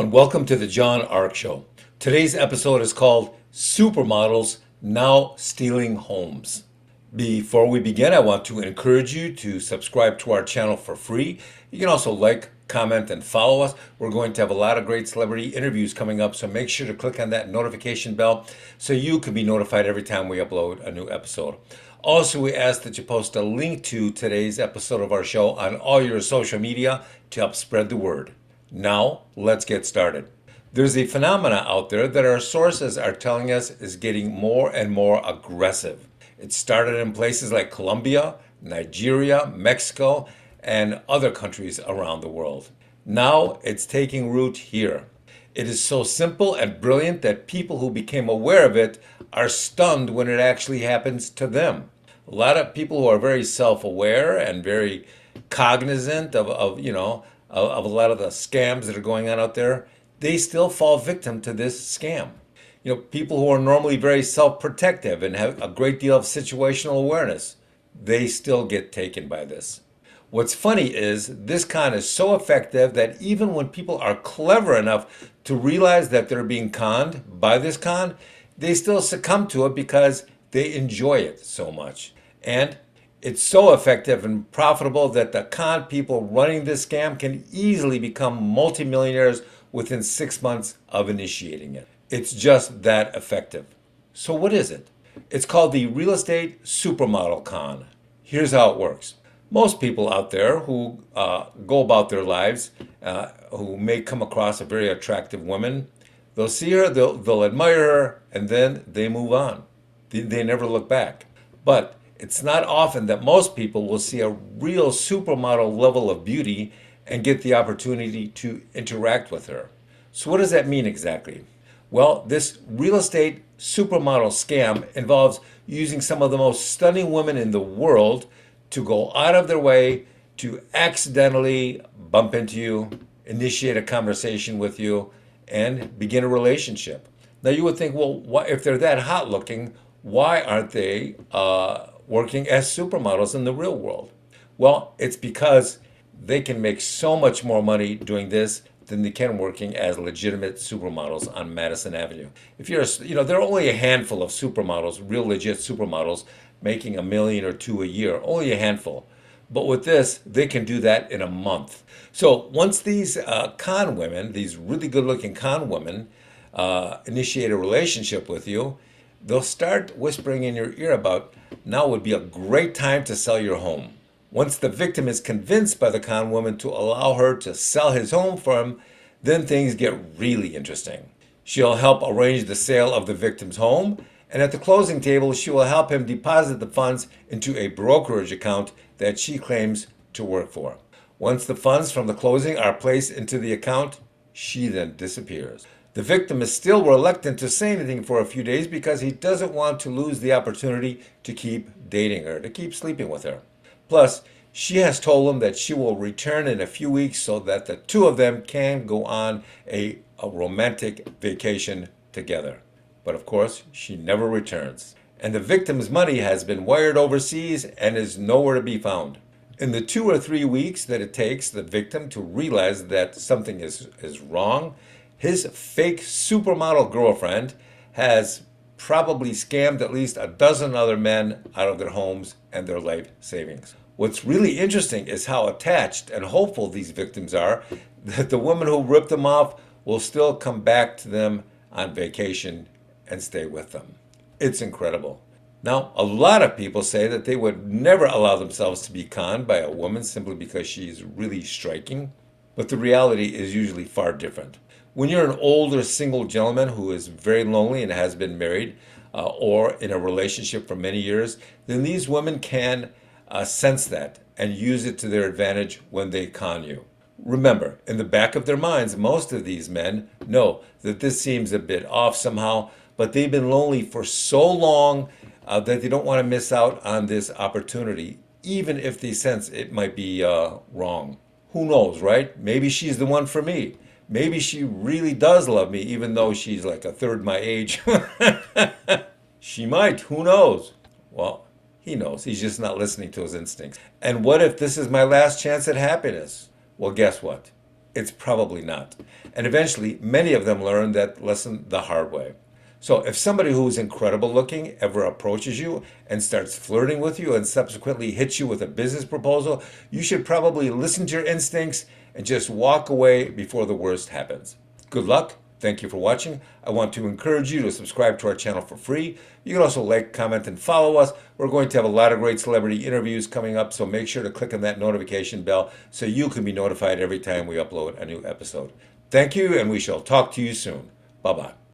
and welcome to the John Ark Show. Today's episode is called Supermodels Now Stealing Homes. Before we begin, I want to encourage you to subscribe to our channel for free. You can also like, comment, and follow us. We're going to have a lot of great celebrity interviews coming up, so make sure to click on that notification bell so you can be notified every time we upload a new episode. Also, we ask that you post a link to today's episode of our show on all your social media to help spread the word. Now, let's get started. There's a phenomena out there that our sources are telling us is getting more and more aggressive. It started in places like Colombia, Nigeria, Mexico, and other countries around the world. Now it's taking root here. It is so simple and brilliant that people who became aware of it are stunned when it actually happens to them. A lot of people who are very self-aware and very cognizant of a lot of the scams that are going on out there, they still fall victim to this scam. People who are normally very self-protective and have a great deal of situational awareness, they still get taken by this. What's funny is this con is so effective that even when people are clever enough to realize that they're being conned by this con, they still succumb to it because they enjoy it so much. And it's so effective and profitable that the con people running this scam can easily become multimillionaires within 6 months of initiating it. It's just that effective. So what is it? It's called the real estate supermodel con. Here's how it works. Most people out there who go about their lives, who may come across a very attractive woman, they'll see her, they'll admire her, and then they move on. They never look back. But it's not often that most people will see a real supermodel level of beauty and get the opportunity to interact with her. So what does that mean exactly? Well, this real estate supermodel scam involves using some of the most stunning women in the world to go out of their way to accidentally bump into you, initiate a conversation with you, and begin a relationship. Now you would think, well, if they're that hot looking, why aren't they working as supermodels in the real world? Well, it's because they can make so much more money doing this than they can working as legitimate supermodels on Madison Avenue. If there are only a handful of supermodels, real legit supermodels, making $1 million or $2 million a year, only a handful. But with this, they can do that in a month. So once these con women, these really good looking con women, initiate a relationship with you, they'll start whispering in your ear about now would be a great time to sell your home. Once the victim is convinced by the con woman to allow her to sell his home for him, then things get really interesting. She'll help arrange the sale of the victim's home, and at the closing table, she will help him deposit the funds into a brokerage account that she claims to work for. Once the funds from the closing are placed into the account, she then disappears. The victim is still reluctant to say anything for a few days because he doesn't want to lose the opportunity to keep dating her, to keep sleeping with her. Plus, she has told him that she will return in a few weeks so that the two of them can go on a romantic vacation together. But of course, she never returns. And the victim's money has been wired overseas and is nowhere to be found. In the 2 or 3 weeks that it takes the victim to realize that something is wrong, his fake supermodel girlfriend has probably scammed at least a dozen other men out of their homes and their life savings. What's really interesting is how attached and hopeful these victims are that the woman who ripped them off will still come back to them on vacation and stay with them. It's incredible. Now, a lot of people say that they would never allow themselves to be conned by a woman simply because she's really striking, but the reality is usually far different. When you're an older single gentleman who is very lonely and has been married or in a relationship for many years, then these women can sense that and use it to their advantage when they con you. Remember, in the back of their minds, most of these men know that this seems a bit off somehow, but they've been lonely for so long that they don't want to miss out on this opportunity, even if they sense it might be wrong. Who knows, right? Maybe she's the one for me. Maybe she really does love me, even though she's like a third my age. She might, who knows? Well, he knows. He's just not listening to his instincts. And what if this is my last chance at happiness? Well, guess what? It's probably not. And eventually, many of them learn that lesson the hard way. So if somebody who is incredible looking ever approaches you and starts flirting with you and subsequently hits you with a business proposal, you should probably listen to your instincts and just walk away before the worst happens. Good luck. Thank you for watching. I want to encourage you to subscribe to our channel for free. You can also like, comment, and follow us. We're going to have a lot of great celebrity interviews coming up, so make sure to click on that notification bell so you can be notified every time we upload a new episode. Thank you, and we shall talk to you soon. Bye-bye.